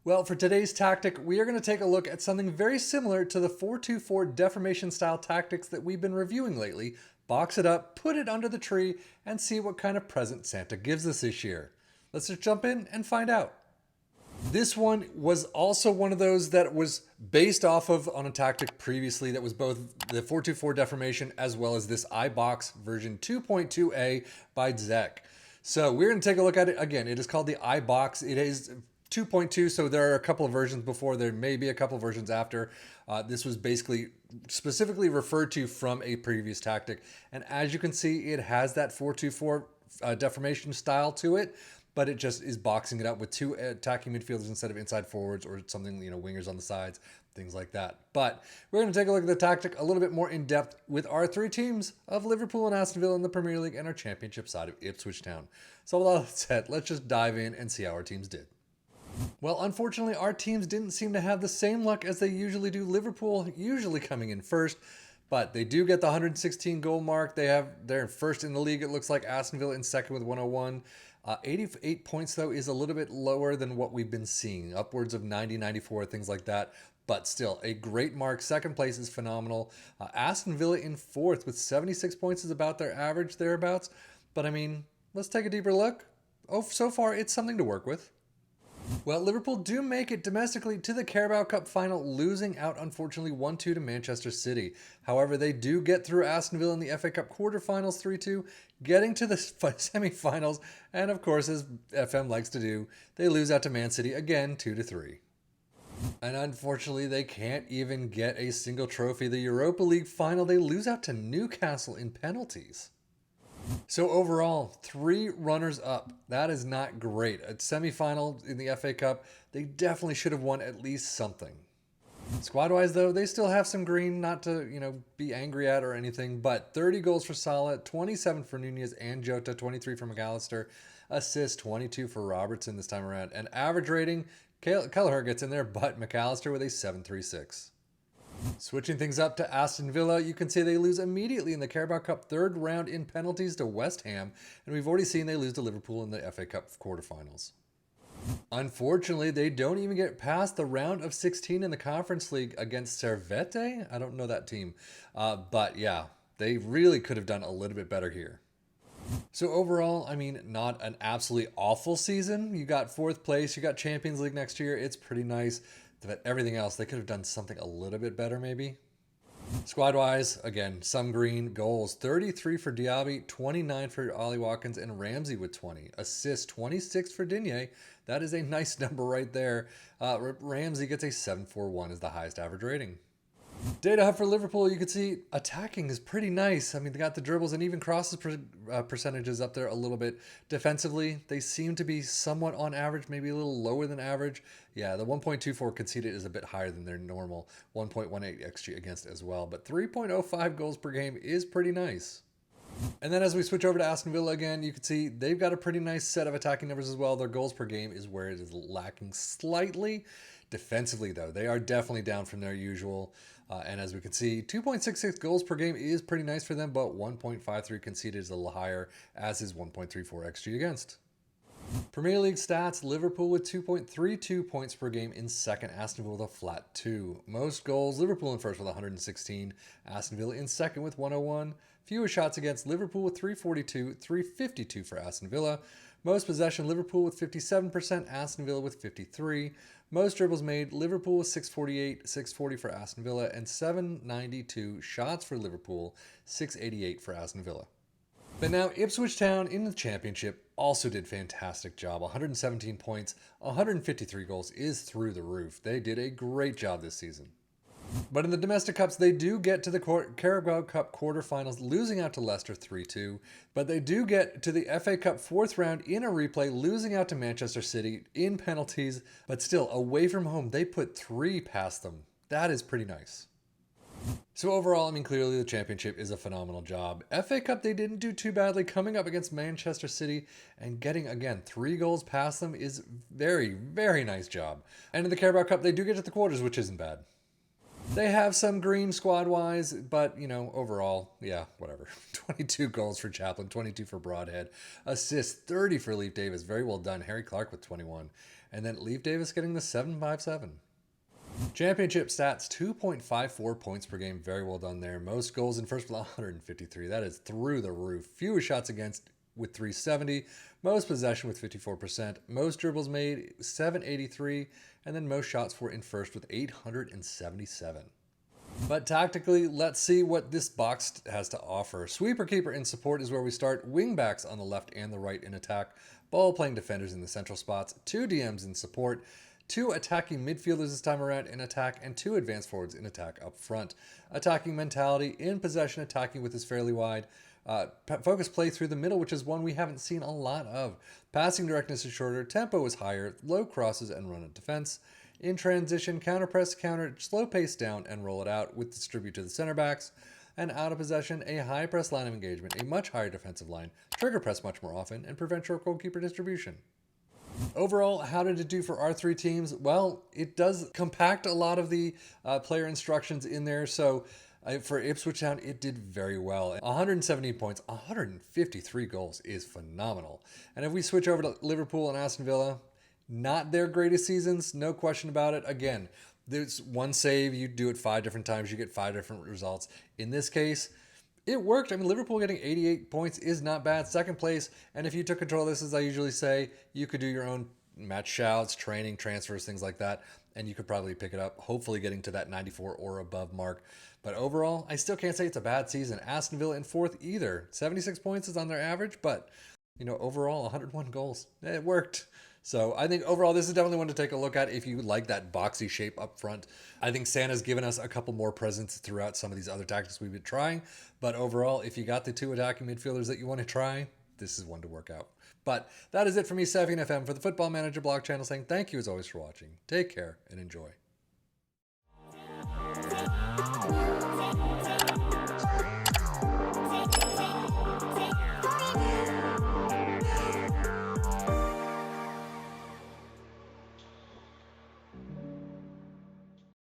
Well, for today's tactic, we are going to take a look at something very similar to the 424 deformation style tactics that we've been reviewing lately. Box it up, put it under the tree, and see what kind of present Santa gives us this year. Let's just jump in and find out. This one was also one of those that was based off of on a tactic previously that was both the 424 deformation as well as this iBOX version 2.2A by DZEK. So we're going to take a look at it again. It is called the iBOX. It is 2.2, so there are a couple of versions before. There may be a couple of versions after. This was basically specifically referred to from a previous tactic. And as you can see, it has that 424 deformation style to it, but it just is boxing it up with two attacking midfielders instead of inside forwards or something, wingers on the sides, things like that. But we're going to take a look at the tactic a little bit more in depth with our three teams of Liverpool and Aston Villa in the Premier League and our championship side of Ipswich Town. So with all that said, let's just dive in and see how our teams did. Well, unfortunately, our teams didn't seem to have the same luck as they usually do. Liverpool usually coming in first, but they do get the 116 goal mark. They're first in the league, it looks like. Aston Villa in second with 101. 88 points, though, is a little bit lower than what we've been seeing. Upwards of 90, 94, things like that. But still, a great mark. Second place is phenomenal. Aston Villa in fourth with 76 points is about their average thereabouts. But, let's take a deeper look. Oh, so far, it's something to work with. Well, Liverpool do make it domestically to the Carabao Cup final, losing out, unfortunately, 1-2 to Manchester City. However, they do get through Aston Villa in the FA Cup quarterfinals 3-2, getting to the semifinals, and of course, as FM likes to do, they lose out to Man City again 2-3. And unfortunately, they can't even get a single trophy. The Europa League final, they lose out to Newcastle in penalties. So overall, 3 runners up. That is not great. A semifinal in the FA Cup, they definitely should have won at least something. Squad-wise, though, they still have some green, not to, be angry at or anything, but 30 goals for Salah, 27 for Nunez and Jota, 23 for McAllister, assists, 22 for Robertson this time around, and average rating, Kelleher gets in there, but McAllister with a 7.36. Switching things up to Aston Villa, you can see they lose immediately in the Carabao Cup third round in penalties to West Ham, and we've already seen they lose to Liverpool in the FA Cup quarterfinals. Unfortunately, they don't even get past the round of 16 in the Conference League against Servette. I don't know that team, but yeah, they really could have done a little bit better here. So overall, not an absolutely awful season. You got 4th place, you got Champions League next year. It's pretty nice. But everything else, they could have done something a little bit better, maybe. Squad-wise, again, some green. Goals, 33 for Diaby, 29 for Ollie Watkins, and Ramsey with 20. Assists, 26 for Digne. That is a nice number right there. Ramsey gets a 7.41 as the highest average rating. Data hub for Liverpool, you can see attacking is pretty nice. They got the dribbles and even crosses percentages up there a little bit. Defensively, they seem to be somewhat on average, maybe a little lower than average. Yeah, the 1.24 conceded is a bit higher than their normal 1.18 XG against as well, but 3.05 goals per game is pretty nice. And then as we switch over to Aston Villa again, you can see they've got a pretty nice set of attacking numbers as well. Their goals per game is where it is lacking slightly. Defensively, though, they are definitely down from their usual. And as we can see, 2.66 goals per game is pretty nice for them, but 1.53 conceded is a little higher, as is 1.34 XG against. Premier League stats, Liverpool with 2.32 points per game in second, Aston Villa with a flat 2. Most goals, Liverpool in first with 116, Aston Villa in second with 101. Fewest shots against, Liverpool with 342, 352 for Aston Villa. Most possession, Liverpool with 57%, Aston Villa with 53. Most dribbles made, Liverpool with 648, 640 for Aston Villa, and 792 shots for Liverpool, 688 for Aston Villa. But now Ipswich Town in the championship also did fantastic job. 117 points, 153 goals is through the roof. They did a great job this season. But in the domestic cups, they do get to the Carabao Cup quarterfinals, losing out to Leicester 3-2. But they do get to the FA Cup 4th round in a replay, losing out to Manchester City in penalties. But still, away from home, they put 3 past them. That is pretty nice. So overall, clearly the championship is a phenomenal job. FA Cup, they didn't do too badly, coming up against Manchester City and getting, again, 3 goals past them is very, very nice job. And in the Carabao Cup, they do get to the quarters, which isn't bad. They have some green squad-wise, but, overall, yeah, whatever. 22 goals for Chaplin, 22 for Broadhead. Assists, 30 for Leif Davis. Very well done. Harry Clark with 21. and then Leif Davis getting the 7.57. Championship stats, 2.54 points per game. Very well done there. Most goals in first with 153. That is through the roof. Fewest shots against with 370. Most possession with 54%. Most dribbles made, 783. And then most shots for in first with 877. But tactically, let's see what this box has to offer. Sweeper keeper in support is where we start. Wingbacks on the left and the right in attack. Ball playing defenders in the central spots. 2 DMs in support. 2 attacking midfielders this time around in attack, and 2 advanced forwards in attack up front. Attacking mentality, in possession, attacking with is fairly wide. Focus play through the middle, which is one we haven't seen a lot of. Passing directness is shorter, tempo is higher, low crosses and run at defense. In transition, counter press, counter, slow pace down and roll it out with distribute to the center backs. And out of possession, a high press line of engagement, a much higher defensive line, trigger press much more often, and prevent short goalkeeper distribution. Overall, how did it do for our 3 teams? Well, it does compact a lot of the player instructions in there. So for Ipswich Town, it did very well. 117 points, 153 goals is phenomenal. And if we switch over to Liverpool and Aston Villa, not their greatest seasons, no question about it. Again, there's one save, you do it 5 different times, you get 5 different results. In this case, it worked. I mean, Liverpool getting 88 points is not bad. Second place, and if you took control of this, as I usually say, you could do your own match shouts, training, transfers, things like that, and you could probably pick it up, hopefully getting to that 94 or above mark. But overall, I still can't say it's a bad season. Aston Villa in 4th either. 76 points is on their average, but, overall, 101 goals. It worked. So I think overall, this is definitely one to take a look at if you like that boxy shape up front. I think Santa's given us a couple more presents throughout some of these other tactics we've been trying. But overall, if you got the 2 attacking midfielders that you want to try, this is one to work out. But that is it for me, Savvy FM, for the Football Manager blog channel, saying thank you as always for watching. Take care and enjoy.